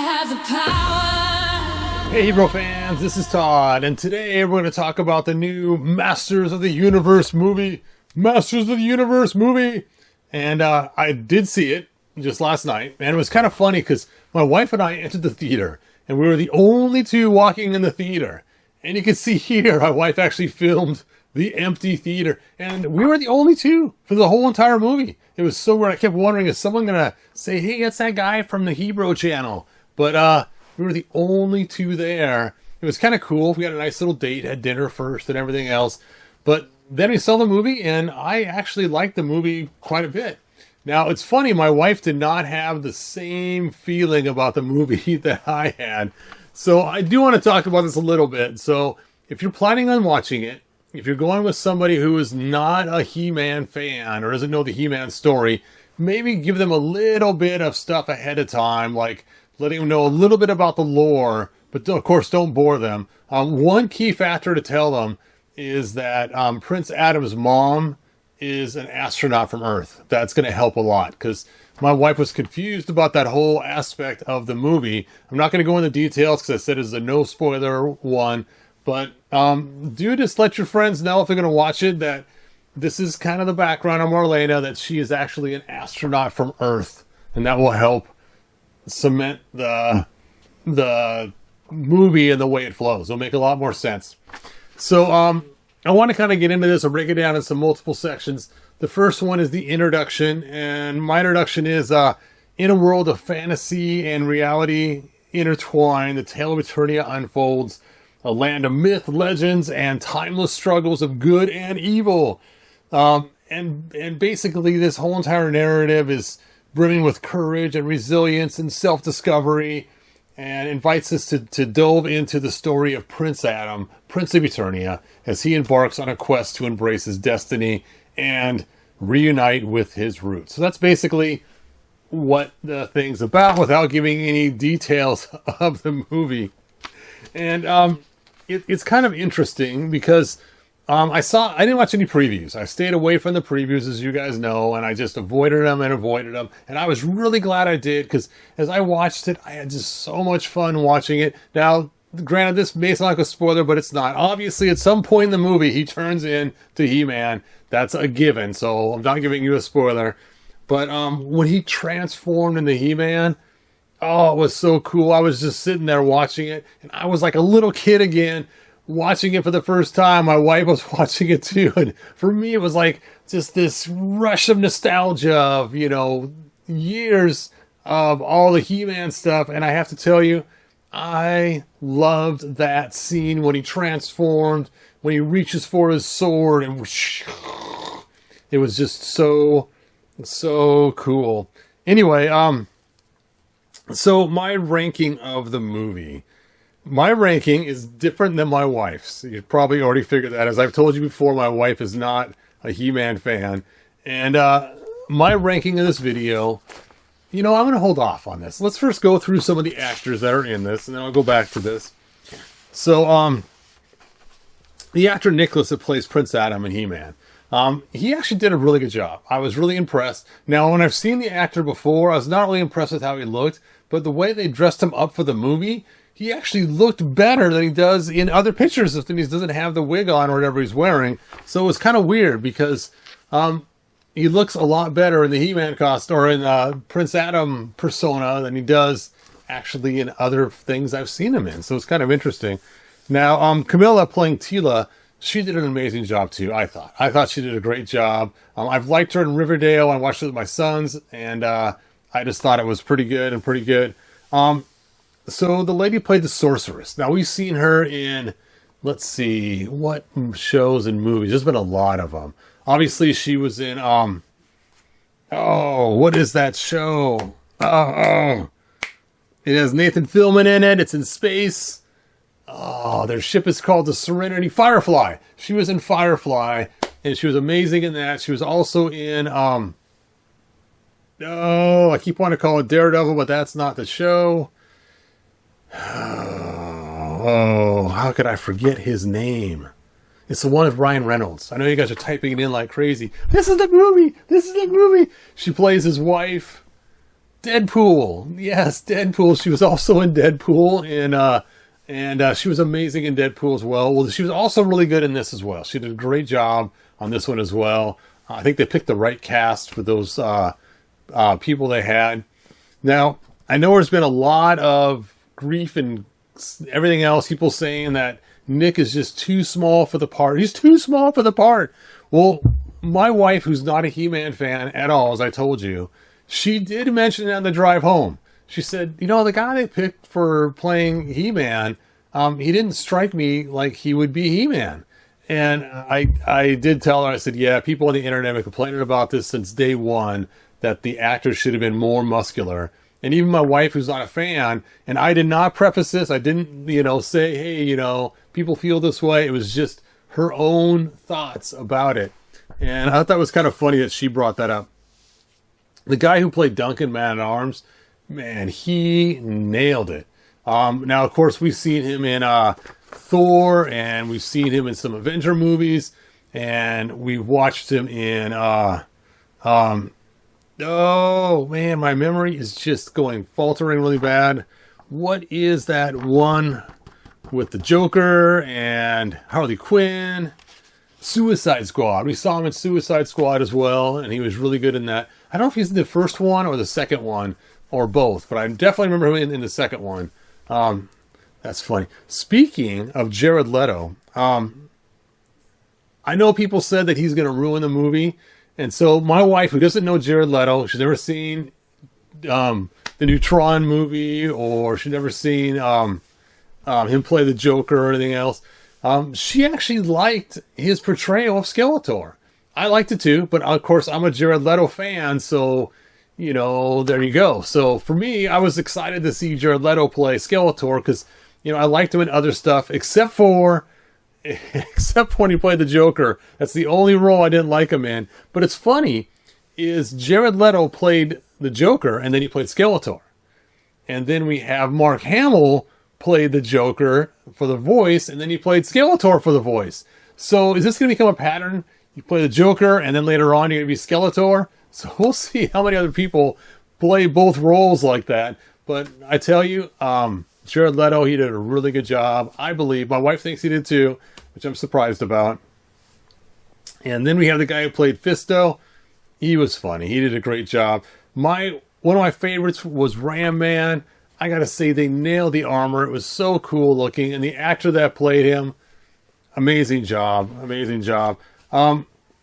have the power. Hey Hero fans, this is Todd, and today we're going to talk about the new Masters of the Universe movie. And I did see it just last night, and it was kind of funny because my wife and I entered the theater, and we were the only two walking in the theater. And you can see here, my wife actually filmed the empty theater, and we were the only two for the whole entire movie. It was so weird. I kept wondering, is someone going to say, hey, that's that guy from the Hebrew channel? But we were the only two there. It was kind of cool. We had a nice little date, had dinner first and everything else. But then we saw the movie, and I actually liked the movie quite a bit. Now, it's funny, my wife did not have the same feeling about the movie that I had. So I do want to talk about this a little bit. So if you're planning on watching it, if you're going with somebody who is not a He-Man fan or doesn't know the He-Man story, maybe give them a little bit of stuff ahead of time, like letting them know a little bit about the lore, but of course don't bore them. One key factor to tell them is that Prince Adam's mom is an astronaut from Earth. That's going to help a lot, because my wife was confused about that whole aspect of the movie. I'm not going to go into details because I said it's a no spoiler one, but do just let your friends know if they're going to watch it that this is kind of the background on Marlena, that she is actually an astronaut from Earth, and that will help cement the movie and the way it flows. It'll make a lot more sense. So I want to kind of get into this and break it down into multiple sections. The first one is the introduction, and my introduction is in a world of fantasy and reality intertwined, the tale of Eternia unfolds, a land of myth, legends, and timeless struggles of good and evil. And basically this whole entire narrative is brimming with courage and resilience and self-discovery, and invites us to delve into the story of Prince Adam, Prince of Eternia, as he embarks on a quest to embrace his destiny and reunite with his roots. So that's basically what the thing's about, without giving any details of the movie. And it's kind of interesting because I didn't watch any previews. I stayed away from the previews, as you guys know, and I just avoided them. And I was really glad I did, because as I watched it, I had just so much fun watching it. Now, granted, this may sound like a spoiler, but it's not. Obviously, at some point in the movie, he turns into He-Man. That's a given, so I'm not giving you a spoiler. But when he transformed into He-Man, oh, it was so cool. I was just sitting there watching it, and I was like a little kid again, watching it for the first time. My wife was watching it too, and for me it was like just this rush of nostalgia of, years of all the He-Man stuff. And I have to tell you, I loved that scene when he transformed, when he reaches for his sword, and whoosh, it was just so cool. Anyway, so my ranking of the movie. My ranking is different than my wife's. You've probably already figured that. As I've told you before, my wife is not a He-Man fan. And my ranking of this video, I'm going to hold off on this. Let's first go through some of the actors that are in this, and then I'll go back to this. So, the actor Nicholas that plays Prince Adam in He-Man, he actually did a really good job. I was really impressed. Now, when I've seen the actor before, I was not really impressed with how he looked, but the way they dressed him up for the movie, he actually looked better than he does in other pictures if he doesn't have the wig on or whatever he's wearing. So it was kind of weird because he looks a lot better in the He-Man costume or in Prince Adam persona than he does actually in other things I've seen him in. So it's kind of interesting. Now, Camila playing Teela, she did an amazing job too, I thought. I thought she did a great job. I've liked her in Riverdale. I watched it with my sons, and I just thought it was pretty good. So the lady played the Sorceress. Now, we've seen her in, let's see, what shows and movies? There's been a lot of them. Obviously, she was in, what is that show? It has Nathan Fillion in it. It's in space. Their ship is called the Serenity. Firefly. She was in Firefly, and she was amazing in that. She was also in, I keep wanting to call it Daredevil, but that's not the show. How could I forget his name? It's the one with Ryan Reynolds. I know you guys are typing it in like crazy. This is the movie. She plays his wife. Deadpool. Yes, Deadpool. She was also in Deadpool, and she was amazing in Deadpool as well. Well, she was also really good in this as well. She did a great job on this one as well. I think they picked the right cast for those people they had. Now, I know there's been a lot of grief and everything else. People saying that Nick is just too small for the part. He's too small for the part. Well, my wife, who's not a He-Man fan at all, as I told you, she did mention it on the drive home. She said, you know, the guy they picked for playing He-Man, he didn't strike me like he would be He-Man. And I did tell her, I said, yeah, people on the internet have been complaining about this since day one, that the actor should have been more muscular. And even my wife, who's not a fan, and I did not preface this, I didn't, say, hey, people feel this way. It was just her own thoughts about it. And I thought that was kind of funny that she brought that up. The guy who played Duncan Man-at-Arms, man, he nailed it. Now, of course, we've seen him in Thor, and we've seen him in some Avenger movies, and we watched him in oh man, my memory is just going faltering really bad. What is that one with the Joker and Harley Quinn? Suicide Squad. We saw him in Suicide Squad as well, and he was really good in that. I don't know if he's in the first one or the second one or both, but I definitely remember him in the second one. That's funny. Speaking of Jared Leto, I know people said that he's going to ruin the movie. And so my wife, who doesn't know Jared Leto, she's never seen the new Tron movie, or she's never seen him play the Joker or anything else. She actually liked his portrayal of Skeletor. I liked it too, but of course I'm a Jared Leto fan, so, there you go. So for me, I was excited to see Jared Leto play Skeletor because, I liked him in other stuff, except when he played the Joker. That's the only role I didn't like him in. But it's funny, is Jared Leto played the Joker, and then he played Skeletor. And then we have Mark Hamill played the Joker for the voice, and then he played Skeletor for the voice. So is this going to become a pattern? You play the Joker, and then later on you're going to be Skeletor? So we'll see how many other people play both roles like that. But I tell you, Jared Leto, he did a really good job. I believe. My wife thinks he did too, which I'm surprised about. And then we have the guy who played Fisto. He was funny. He did a great job. One of my favorites was Ram Man. I gotta say, they nailed the armor. It was so cool looking. And the actor that played him, amazing job. Amazing job.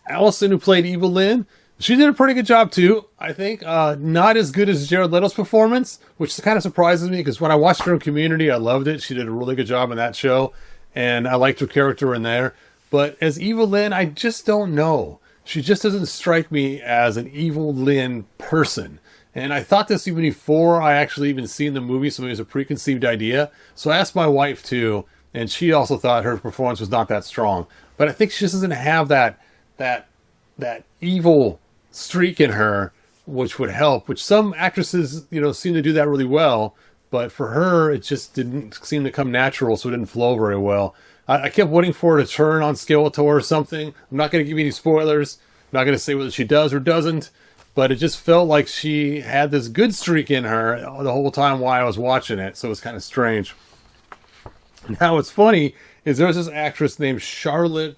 Alison, who played Evil-Lyn, she did a pretty good job too, I think. Not as good as Jared Leto's performance, which kind of surprises me because when I watched her in Community, I loved it. She did a really good job in that show, and I liked her character in there. But as Evil-Lyn, I just don't know. She just doesn't strike me as an Evil-Lyn person. And I thought this even before I actually even seen the movie, so it was a preconceived idea. So I asked my wife too, and she also thought her performance was not that strong. But I think she just doesn't have that evil streak in her, which would help, which some actresses, seem to do that really well. But for her, it just didn't seem to come natural, so it didn't flow very well. I kept waiting for her to turn on Skeletor or something. I'm not going to give you any spoilers. I'm not going to say whether she does or doesn't. But it just felt like she had this good streak in her the whole time while I was watching it. So it was kind of strange. Now what's funny is there's this actress named Charlotte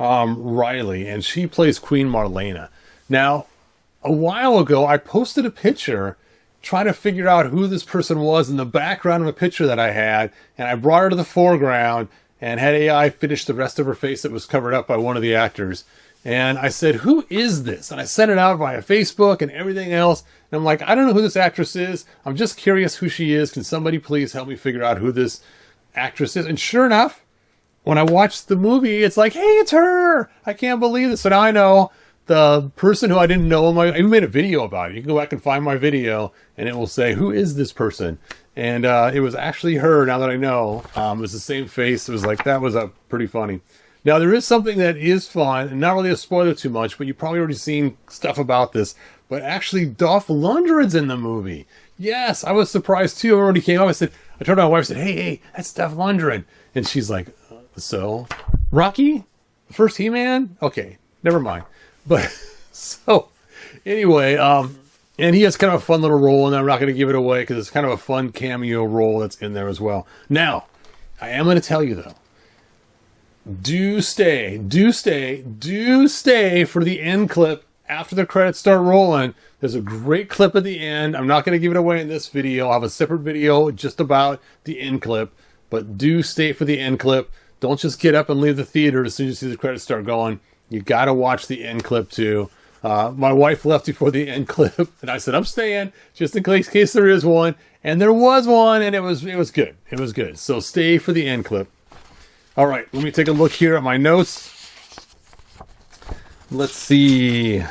Riley, and she plays Queen Marlena. Now, a while ago, I posted a picture trying to figure out who this person was in the background of a picture that I had, and I brought her to the foreground and had AI finish the rest of her face that was covered up by one of the actors. And I said, who is this? And I sent it out via Facebook and everything else. And I'm like, I don't know who this actress is. I'm just curious who she is. Can somebody please help me figure out who this actress is? And sure enough, when I watched the movie, it's like, hey, it's her. I can't believe this. So now I know the person who I didn't know. I even made a video about it. You can go back and find my video and it will say, who is this person? And it was actually her, now that I know. It was the same face. It was like, that was pretty funny. Now, there is something that is fun, and not really a spoiler too much, but you've probably already seen stuff about this. But actually, Dolph Lundgren's in the movie. Yes, I was surprised too. I already came up. I turned to my wife and said, hey, that's Dolph Lundgren. And she's like, so? Rocky? The first He-Man? Okay, never mind. But, so, anyway, And he has kind of a fun little role, and I'm not going to give it away because it's kind of a fun cameo role that's in there as well. Now, I am going to tell you, though, do stay for the end clip after the credits start rolling. There's a great clip at the end. I'm not going to give it away in this video. I'll have a separate video just about the end clip, but do stay for the end clip. Don't just get up and leave the theater as soon as you see the credits start going. You got to watch the end clip too. My wife left before the end clip, and I said, I'm staying just in case there is one. And there was one, and it was good. It was good. So stay for the end clip. All right, let me take a look here at my notes. Let's see.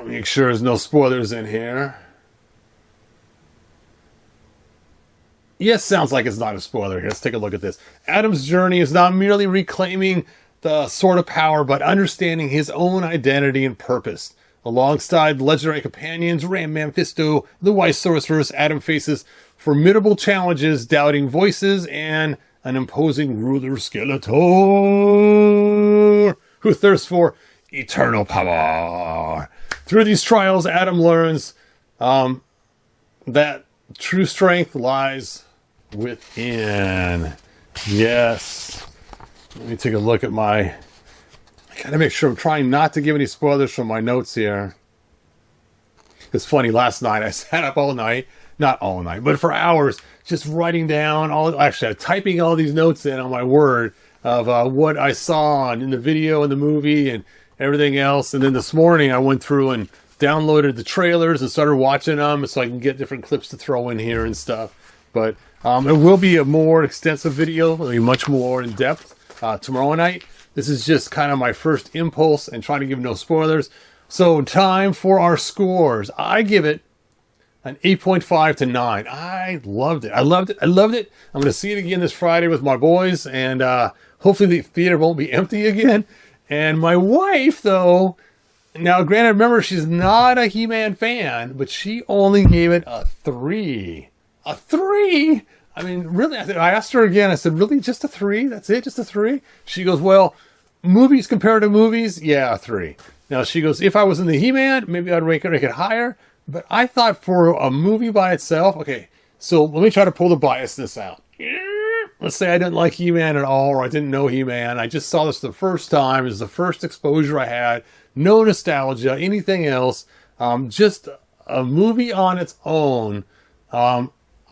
Make sure there's no spoilers in here. Yes, sounds like it's not a spoiler here. Let's take a look at this. Adam's journey is not merely reclaiming the Sword of Power, but understanding his own identity and purpose. Alongside legendary companions, Ram-Man, Fisto, the Wise Sorceress, Adam faces formidable challenges, doubting voices, and an imposing ruler, Skeletor, who thirsts for eternal power. Through these trials, Adam learns that true strength lies within. Yes. Let me take a look at I gotta make sure I'm trying not to give any spoilers from my notes here. It's funny, last night I sat up all night, not all night, but for hours, just writing down typing all these notes in on my Word of what I saw in the video and the movie and everything else. And then this morning I went through and downloaded the trailers and started watching them so I can get different clips to throw in here and stuff. But it will be a more extensive video, it'll be much more in depth tomorrow night. This is just kind of my first impulse and trying to give no spoilers. So time for our scores. I give it an 8.5 to 9. I loved it. I loved it. I'm going to see it again this Friday with my boys, and hopefully the theater won't be empty again. And my wife, though, now granted, remember, she's not a He-Man fan, but she only gave it a 3. A 3? I mean, really, I asked her again, I said, really, just a 3? That's it, just a 3? She goes, well, movies compared to movies, yeah, a 3. Now, she goes, if I was in the He-Man, maybe I'd rank it higher. But I thought for a movie by itself, okay, so let me try to pull the biasness out. Let's say I didn't like He-Man at all, or I didn't know He-Man. I just saw this the first time. It was the first exposure I had. No nostalgia, anything else. Just a movie on its own.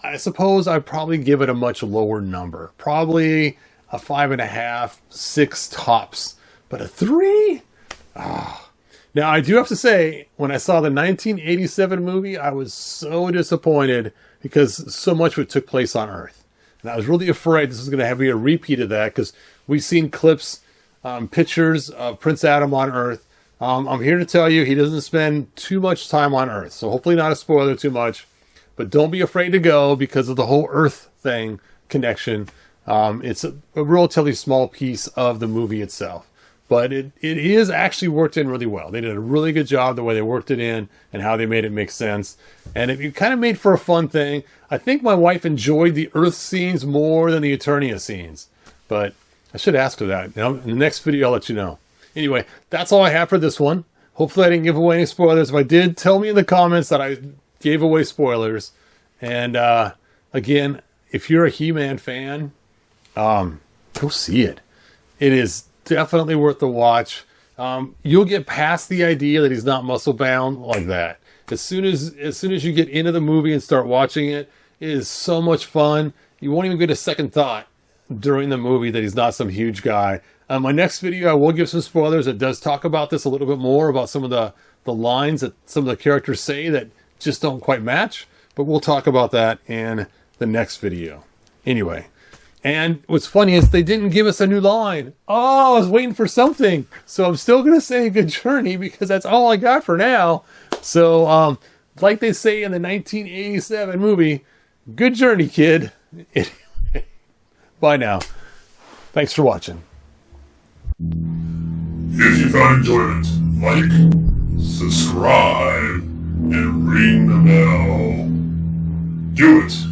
I suppose I'd probably give it a much lower number. Probably a 5.5, 6 tops. But a 3? Now, I do have to say, when I saw the 1987 movie, I was so disappointed because so much of it took place on Earth. And I was really afraid this was going to be a repeat of that because we've seen clips, pictures of Prince Adam on Earth. I'm here to tell you he doesn't spend too much time on Earth. So hopefully not a spoiler too much. But don't be afraid to go because of the whole Earth thing connection. It's a relatively small piece of the movie itself. But it is actually worked in really well. They did a really good job the way they worked it in and how they made it make sense. And it kind of made for a fun thing. I think my wife enjoyed the Earth scenes more than the Eternia scenes. But I should ask her that. In the next video, I'll let you know. Anyway, that's all I have for this one. Hopefully I didn't give away any spoilers. If I did, tell me in the comments that I gave away spoilers. And again, if you're a He-Man fan, go see it. It is definitely worth the watch. You'll get past the idea that he's not muscle bound like that. As soon as you get into the movie and start watching it, it is so much fun. You won't even get a second thought during the movie that he's not some huge guy. My next video, I will give some spoilers. It does talk about this a little bit more, about some of the lines that some of the characters say that just don't quite match. But we'll talk about that in the next video. Anyway. And what's funny is they didn't give us a new line. Oh, I was waiting for something. So I'm still going to say good journey because that's all I got for now. So, like they say in the 1987 movie, good journey, kid. Anyway, bye now. Thanks for watching. If you found enjoyment, like, subscribe, and ring the bell. Do it.